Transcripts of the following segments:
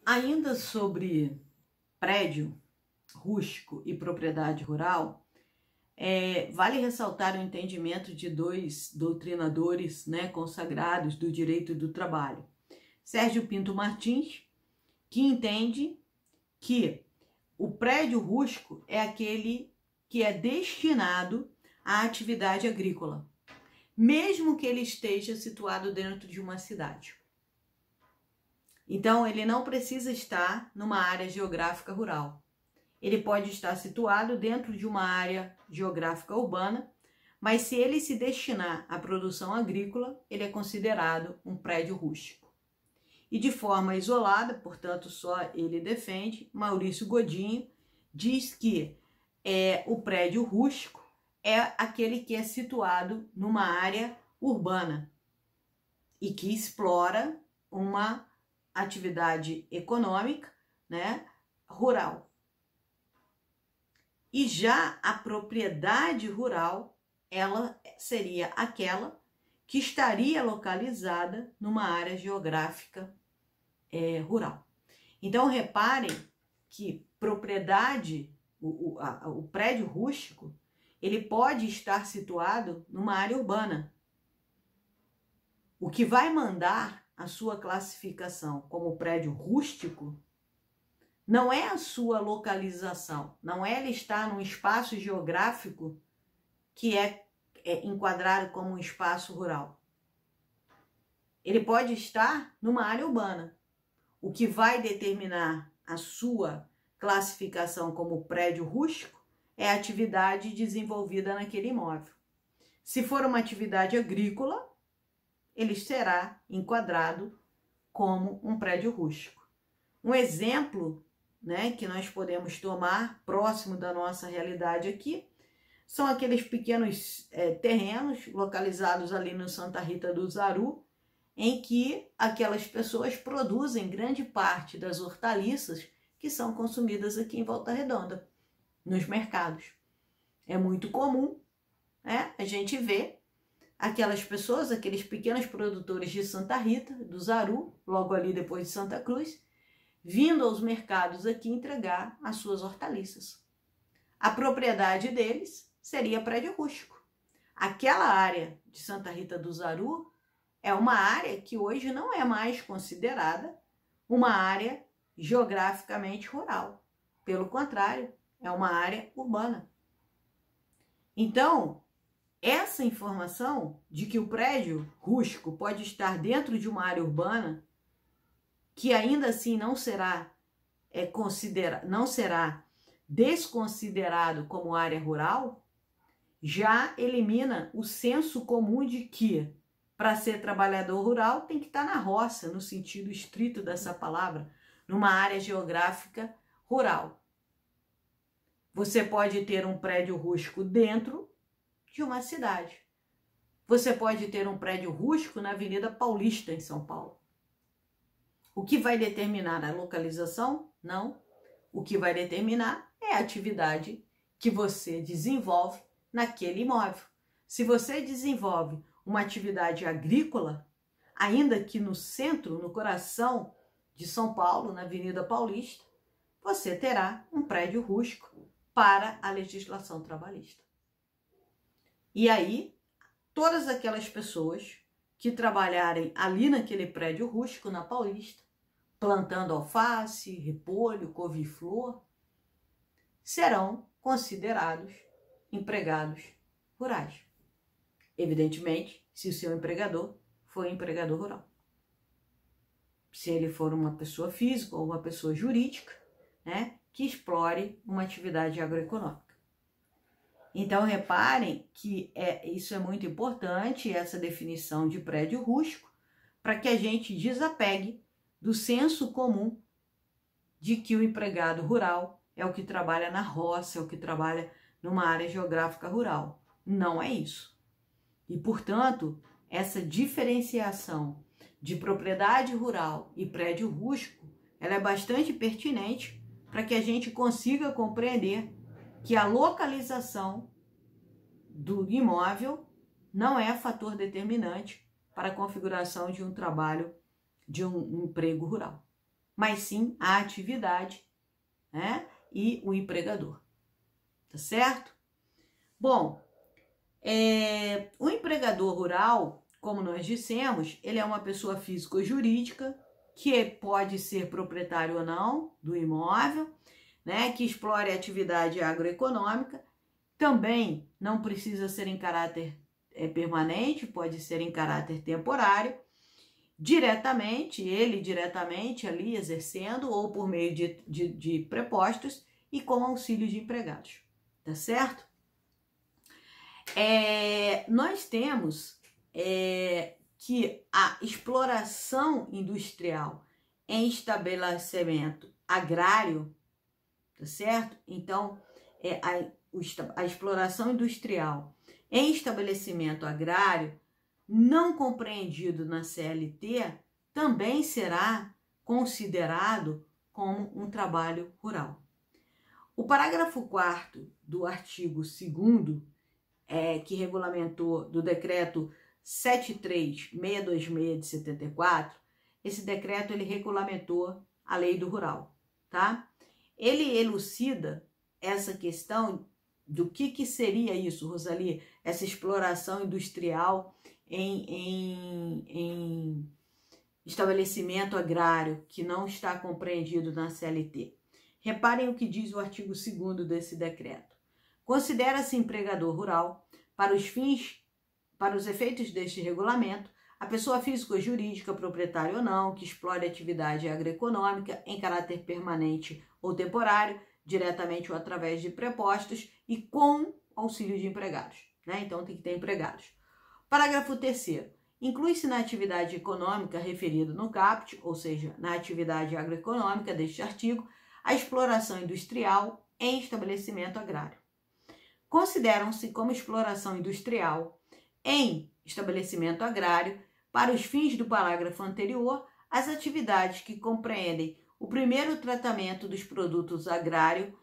Ainda sobre prédio rústico e propriedade rural, vale ressaltar o entendimento de dois doutrinadores, consagrados do direito do trabalho. Sérgio Pinto Martins, que entende que o prédio rústico é aquele que é destinado à atividade agrícola, mesmo que ele esteja situado dentro de uma cidade. Então, ele não precisa estar numa área geográfica rural. Ele pode estar situado dentro de uma área geográfica urbana, mas se ele se destinar à produção agrícola, ele é considerado um prédio rústico. E de forma isolada, portanto, só ele defende, Maurício Godinho diz que o prédio rústico é aquele que é situado numa área urbana e que explora uma atividade econômica, rural. E já a propriedade rural, ela seria aquela que estaria localizada numa área geográfica rural. Então, reparem que propriedade, o prédio rústico, ele pode estar situado numa área urbana. O que vai mandar a sua classificação como prédio rústico não é a sua localização, não é ele estar num espaço geográfico que é enquadrado como um espaço rural. Ele pode estar numa área urbana. O que vai determinar a sua classificação como prédio rústico é a atividade desenvolvida naquele imóvel. Se for uma atividade agrícola, ele será enquadrado como um prédio rústico. Um exemplo, que nós podemos tomar próximo da nossa realidade aqui são aqueles pequenos terrenos localizados ali no Santa Rita do Zaru, em que aquelas pessoas produzem grande parte das hortaliças que são consumidas aqui em Volta Redonda, nos mercados. É muito comum, a gente ver aquelas pessoas, aqueles pequenos produtores de Santa Rita, do Zaru, logo ali depois de Santa Cruz, vindo aos mercados aqui entregar as suas hortaliças. A propriedade deles seria prédio rústico. Aquela área de Santa Rita do Zaru é uma área que hoje não é mais considerada uma área geograficamente rural. Pelo contrário, é uma área urbana. Então, essa informação de que o prédio rústico pode estar dentro de uma área urbana, que ainda assim não será desconsiderado como área rural, já elimina o senso comum de que para ser trabalhador rural tem que estar na roça, no sentido estrito dessa palavra, numa área geográfica rural. Você pode ter um prédio rústico dentro de uma cidade. Você pode ter um prédio rústico na Avenida Paulista, em São Paulo. O que vai determinar a localização? Não. O que vai determinar é a atividade que você desenvolve naquele imóvel. Se você desenvolve uma atividade agrícola, ainda que no centro, no coração de São Paulo, na Avenida Paulista, você terá um prédio rústico para a legislação trabalhista. E aí, todas aquelas pessoas que trabalharem ali naquele prédio rústico, na Paulista, plantando alface, repolho, couve-flor, serão considerados empregados rurais. Evidentemente, se o seu empregador for empregador rural. Se ele for uma pessoa física ou uma pessoa jurídica, que explore uma atividade agroeconômica. Então, reparem que isso é muito importante, essa definição de prédio rústico, para que a gente desapegue do senso comum de que o empregado rural é o que trabalha na roça, é o que trabalha numa área geográfica rural. Não é isso. E, portanto, essa diferenciação de propriedade rural e prédio rústico, ela é bastante pertinente para que a gente consiga compreender que a localização do imóvel não é fator determinante para a configuração de um trabalho, de um emprego rural. mas sim a atividade, né, e o empregador. Tá certo? Bom, o empregador rural, como nós dissemos, ele é uma pessoa física ou jurídica que pode ser proprietário ou não do imóvel, né, que explore a atividade agroeconômica. Também não precisa ser em caráter permanente, pode ser em caráter temporário, diretamente ali exercendo ou por meio de prepostos e com auxílio de empregados, tá certo? Nós temos que a exploração industrial em estabelecimento agrário, tá certo? Então, a exploração industrial em estabelecimento agrário não compreendido na CLT também será considerado como um trabalho rural. O parágrafo 4º do artigo 2º, que regulamentou do decreto 73626 de 74, esse decreto ele regulamentou a lei do rural, tá? Ele elucida essa questão do que seria isso, Rosali, essa exploração industrial em estabelecimento agrário que não está compreendido na CLT. Reparem o que diz o artigo 2º desse decreto. Considera-se empregador rural, para os efeitos deste regulamento, a pessoa física ou jurídica, proprietária ou não, que explore atividade agroeconômica em caráter permanente ou temporário, diretamente ou através de prepostos e com auxílio de empregados, né? Então tem que ter empregados. Parágrafo 3º. Inclui-se na atividade econômica referida no caput, ou seja, na atividade agroeconômica deste artigo, a exploração industrial em estabelecimento agrário. Consideram-se como exploração industrial em estabelecimento agrário, para os fins do parágrafo anterior, as atividades que compreendem o primeiro tratamento dos produtos agrários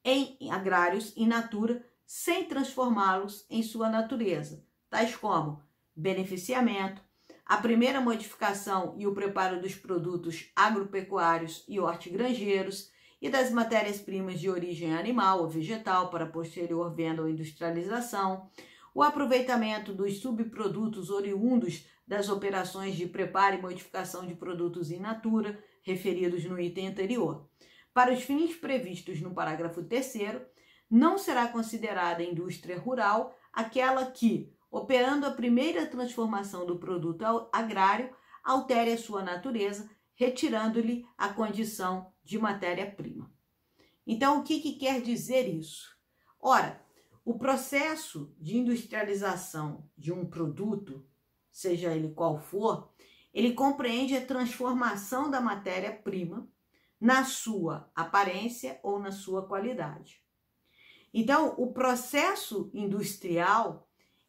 in natura, sem transformá-los em sua natureza, tais como beneficiamento, a primeira modificação e o preparo dos produtos agropecuários e hortigranjeiros e das matérias-primas de origem animal ou vegetal para posterior venda ou industrialização, o aproveitamento dos subprodutos oriundos das operações de preparo e modificação de produtos in natura, referidos no item anterior. Para os fins previstos no parágrafo 3º, não será considerada indústria rural aquela que, operando a primeira transformação do produto agrário, altere a sua natureza, retirando-lhe a condição de matéria-prima. Então, o que quer dizer isso? Ora, o processo de industrialização de um produto, seja ele qual for, ele compreende a transformação da matéria-prima na sua aparência ou na sua qualidade. Então, o processo industrial,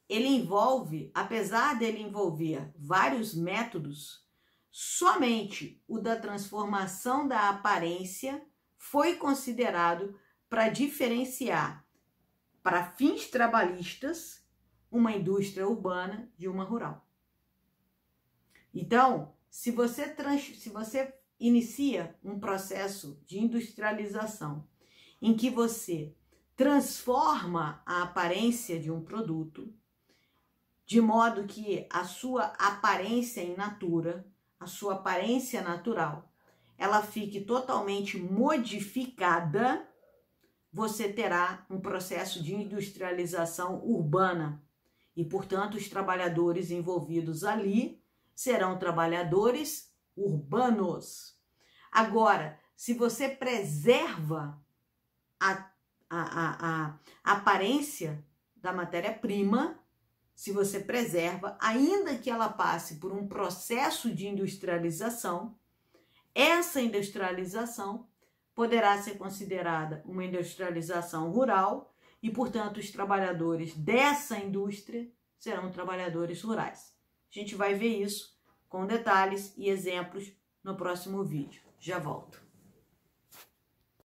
ele envolve, apesar dele envolver vários métodos, somente o da transformação da aparência foi considerado para diferenciar, para fins trabalhistas, uma indústria urbana de uma rural. Então, se você inicia um processo de industrialização em que você transforma a aparência de um produto, de modo que a sua aparência in natura, a sua aparência natural, ela fique totalmente modificada, você terá um processo de industrialização urbana e, portanto, os trabalhadores envolvidos ali serão trabalhadores urbanos. Agora, se você preserva a aparência da matéria-prima, se você preserva, ainda que ela passe por um processo de industrialização, essa industrialização poderá ser considerada uma industrialização rural e, portanto, os trabalhadores dessa indústria serão trabalhadores rurais. A gente vai ver isso com detalhes e exemplos no próximo vídeo. Já volto.